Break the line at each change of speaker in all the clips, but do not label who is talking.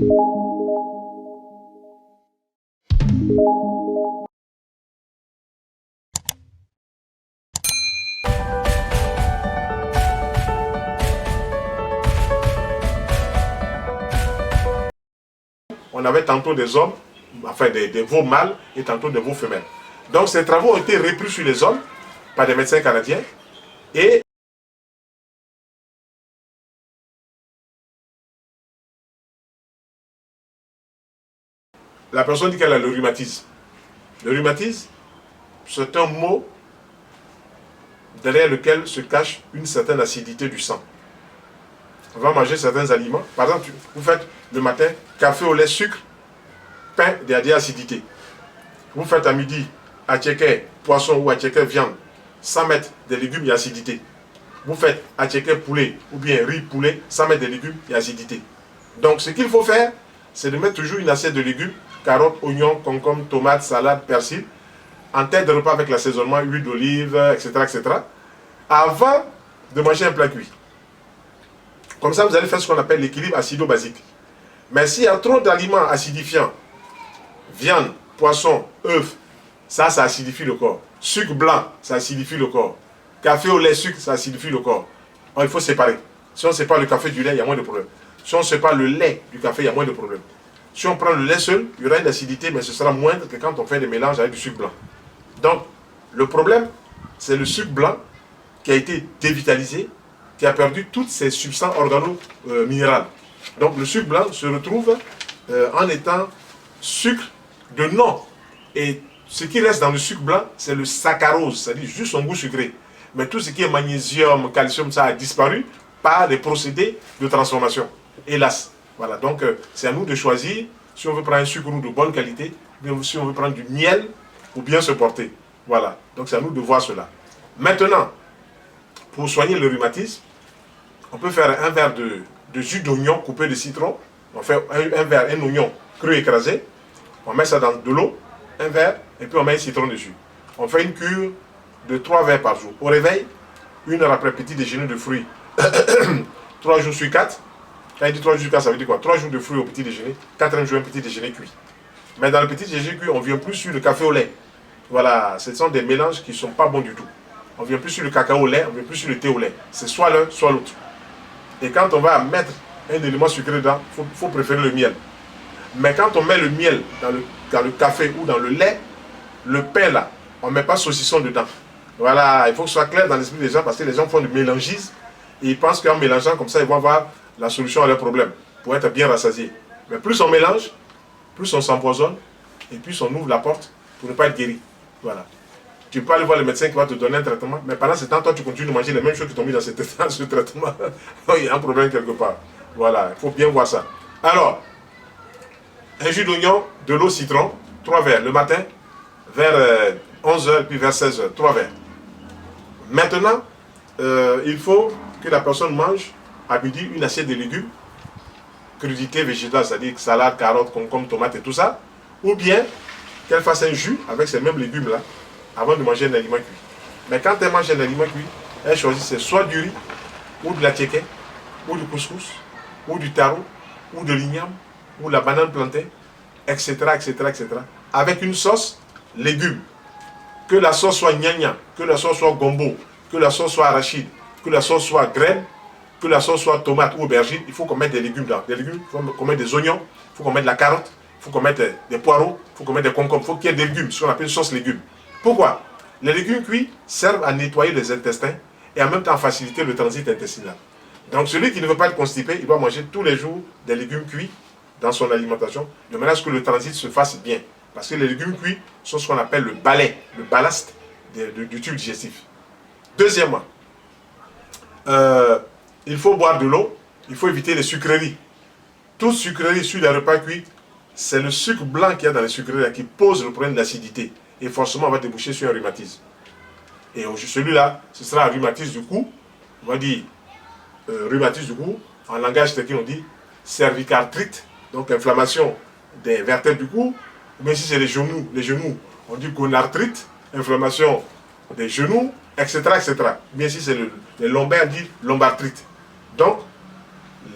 On avait tantôt des hommes, enfin des veaux mâles et tantôt des veaux femelles. Donc ces travaux ont été repris sur les hommes par des médecins canadiens et la personne dit qu'elle a le rhumatisme. Le rhumatisme, c'est un mot derrière lequel se cache une certaine acidité du sang. On va manger certains aliments. Par exemple, vous faites le matin café au lait, sucre, pain, il y a des acidités. Vous faites à midi attiéké, poisson ou attiéké, viande, sans mettre des légumes, il y a acidité. Vous faites attiéké, poulet ou bien riz, poulet, sans mettre des légumes, il y a acidité. Donc ce qu'il faut faire, c'est de mettre toujours une assiette de légumes, carottes, oignons, concombres, tomates, salade, persil, en tête de repas avec l'assaisonnement, huile d'olive, etc., etc., avant de manger un plat cuit. Comme ça, vous allez faire ce qu'on appelle l'équilibre acido-basique. Mais s'il y a trop d'aliments acidifiants, viande, poisson, œufs, ça acidifie le corps. Sucre blanc, ça acidifie le corps. Café au lait, sucre, ça acidifie le corps. Alors, il faut séparer. Si on sépare le café du lait, il y a moins de problèmes. Si on sépare le lait du café, il y a moins de problèmes. Si on prend le lait seul, il y aura une acidité, mais ce sera moindre que quand on fait des mélanges avec du sucre blanc. Donc, le problème, c'est le sucre blanc qui a été dévitalisé, qui a perdu toutes ses substances organo-minérales. Donc le sucre blanc se retrouve en étant sucre de nom. Et ce qui reste dans le sucre blanc, c'est le saccharose, c'est-à-dire juste son goût sucré. Mais tout ce qui est magnésium, calcium, ça a disparu par les procédés de transformation. Hélas. Voilà, donc c'est à nous de choisir si on veut prendre un sucre de bonne qualité, ou si on veut prendre du miel pour bien se porter. Voilà, donc c'est à nous de voir cela. Maintenant, pour soigner le rhumatisme, on peut faire un verre de jus d'oignon coupé de citron. On fait un oignon cru écrasé. On met ça dans de l'eau, un verre, et puis on met un citron dessus. On fait une cure de 3 verres par jour. Au réveil, 1 heure après petit déjeuner de fruits. 3 jours sur 4. Quand il dit 3 jours sur 4, ça veut dire quoi? 3 jours de fruits au petit déjeuner, 4e jour un petit déjeuner cuit. Mais dans le petit déjeuner cuit, on ne vient plus sur le café au lait. Voilà, ce sont des mélanges qui ne sont pas bons du tout. On ne vient plus sur le cacao au lait, on ne vient plus sur le thé au lait. C'est soit l'un, soit l'autre. Et quand on va mettre un élément sucré dedans, il faut préférer le miel. Mais quand on met le miel dans le café ou dans le lait, le pain là, on ne met pas saucisson dedans. Voilà, il faut que ce soit clair dans l'esprit des gens parce que les gens font du mélangisme et ils pensent qu'en mélangeant comme ça, ils vont avoir la solution à leurs problèmes pour être bien rassasiés. Mais plus on mélange, plus on s'empoisonne et plus on ouvre la porte pour ne pas être guéri. Voilà. Tu peux aller voir le médecin qui va te donner un traitement, mais pendant ce temps, toi, tu continues de manger les mêmes choses qui t'ont mis dans ce traitement. Il y a un problème quelque part. Voilà, il faut bien voir ça. Alors, un jus d'oignon, de l'eau, citron, 3 verres le matin, vers 11h, puis vers 16h, 3 verres. Maintenant, il faut que la personne mange à midi une assiette de légumes, crudités végétales, c'est-à-dire salade, carottes, concombres, tomates et tout ça, ou bien qu'elle fasse un jus avec ces mêmes légumes-là, avant de manger un aliment cuit. Mais quand elle mange un aliment cuit, elle choisit soit du riz, ou de la tchéké, ou du couscous, ou du taro, ou de l'igname, ou la banane plantain, etc., etc., etc. Avec une sauce légumes. Que la sauce soit gnagna, que la sauce soit gombo, que la sauce soit arachide, que la sauce soit graine, que la sauce soit tomate ou aubergine, il faut qu'on mette des légumes dedans. Des légumes, il faut qu'on mette des oignons, il faut qu'on mette de la carotte, il faut qu'on mette des poireaux, il faut qu'on mette des concombres, il faut qu'il y ait des légumes, ce qu'on appelle une sauce légumes. Pourquoi? Les légumes cuits servent à nettoyer les intestins et en même temps à faciliter le transit intestinal. Donc celui qui ne veut pas être constipé, il doit manger tous les jours des légumes cuits dans son alimentation, de manière à ce que le transit se fasse bien. Parce que les légumes cuits sont ce qu'on appelle le balai, le ballast du tube digestif. Deuxièmement, il faut boire de l'eau, il faut éviter les sucreries. Toute sucrerie sur les repas cuits, c'est le sucre blanc qu'il y a dans les sucreries qui pose le problème d'acidité. Et forcément, on va déboucher sur un rhumatisme. Et celui-là, ce sera un rhumatisme du cou. On va dire rhumatisme du cou. En langage technique, on dit cervicarthrite, donc inflammation des vertèbres du cou. Mais si c'est les genoux, on dit gonarthrite, inflammation des genoux, etc., etc. Bien si c'est les lombaires, on dit lombarthrite. Donc,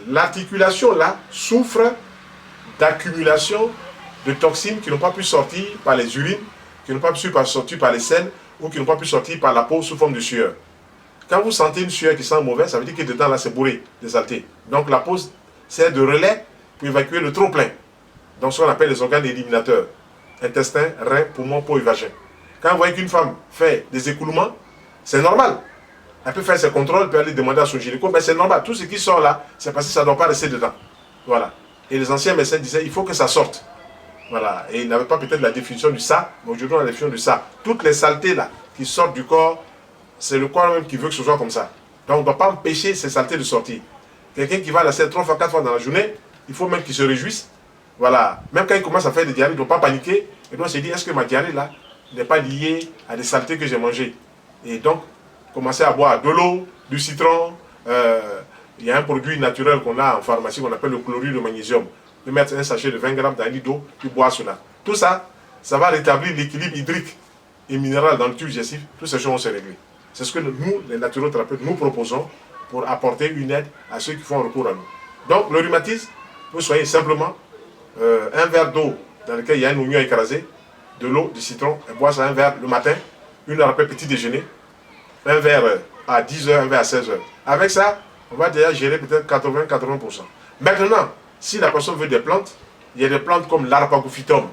l'articulation là souffre d'accumulation de toxines qui n'ont pas pu sortir par les urines, qui n'ont pas pu sortir par les selles ou qui n'ont pas pu sortir par la peau sous forme de sueur. Quand vous sentez une sueur qui sent mauvais, ça veut dire que dedans là c'est bourré de saleté. Donc la peau sert de relais pour évacuer le trop-plein. Donc ce qu'on appelle les organes éliminateurs. Intestin, rein, poumon, peau et vagin. Quand vous voyez qu'une femme fait des écoulements, c'est normal. Elle peut faire ses contrôles, elle peut aller demander à son gynéco, mais c'est normal. Tout ce qui sort là, c'est parce que ça ne doit pas rester dedans. Voilà. Et les anciens médecins disaient, il faut que ça sorte. Voilà. Et ils n'avaient pas peut-être la définition du ça, mais aujourd'hui on a la définition du ça. Toutes les saletés là, qui sortent du corps, c'est le corps même qui veut que ce soit comme ça. Donc on ne doit pas empêcher ces saletés de sortir. Quelqu'un qui va à la selle 3 fois, 4 fois dans la journée, il faut même qu'il se réjouisse. Voilà. Même quand il commence à faire des diarrhées, il ne doit pas paniquer. Il doit se dire, est-ce que ma diarrhée là n'est pas liée à des saletés que j'ai mangées? Et donc, commencer à boire de l'eau, du citron. Il y a un produit naturel qu'on a en pharmacie qu'on appelle le chlorure de magnésium. De mettre un sachet de 20 grammes dans un litre d'eau, tu bois cela. Tout ça, ça va rétablir l'équilibre hydrique et minéral dans le tube digestif. Toutes ces choses vont se régler. C'est ce que nous, les naturothérapeutes, nous proposons pour apporter une aide à ceux qui font recours à nous. Donc, le rhumatisme, vous soyez simplement un verre d'eau dans lequel il y a un oignon écrasé, de l'eau, du citron, et boire ça un verre le matin, une heure après petit déjeuner, un verre à 10 heures, un verre à 16 heures. Avec ça, on va déjà gérer peut-être 80%. Maintenant, si la personne veut des plantes, il y a des plantes comme l'arpagophytum,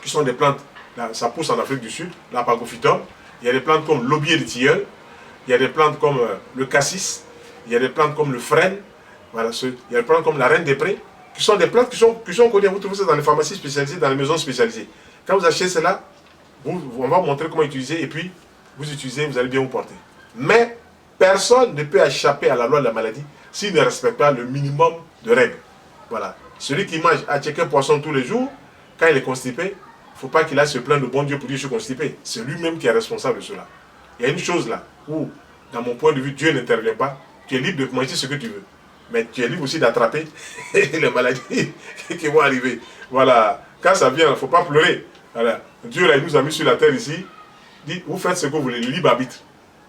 qui sont des plantes, là, ça pousse en Afrique du Sud, l'arpagophytum. Il y a des plantes comme l'aubier de tilleul, il y a des plantes comme le cassis, il y a des plantes comme le frêne, voilà, il y a des plantes comme la reine des prés, qui sont des plantes qui sont connues. Vous trouvez ça dans les pharmacies spécialisées, dans les maisons spécialisées. Quand vous achetez cela, on va vous montrer comment utiliser et puis vous utilisez, vous allez bien vous porter. Mais personne ne peut échapper à la loi de la maladie s'il ne respecte pas le minimum de règles. Voilà. Celui qui mange à checker poisson tous les jours, quand il est constipé, il ne faut pas qu'il aille se plaindre de bon Dieu pour dire je suis constipé. C'est lui-même qui est responsable de cela. Il y a une chose là où, dans mon point de vue, Dieu n'intervient pas. Tu es libre de manger ce que tu veux. Mais tu es libre aussi d'attraper les maladies qui vont arriver. Voilà. Quand ça vient, il ne faut pas pleurer. Voilà. Dieu là, il nous a mis sur la terre ici. Il dit, vous faites ce que vous voulez, le libre arbitre.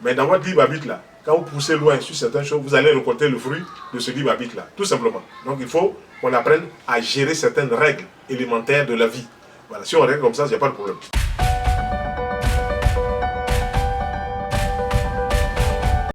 Mais dans votre libre arbitre là, quand vous poussez loin sur certaines choses, vous allez récolter le fruit de ce libre arbitre là. Tout simplement. Donc il faut qu'on apprenne à gérer certaines règles élémentaires de la vie. Voilà. Si on règle comme ça, il n'y a pas de problème.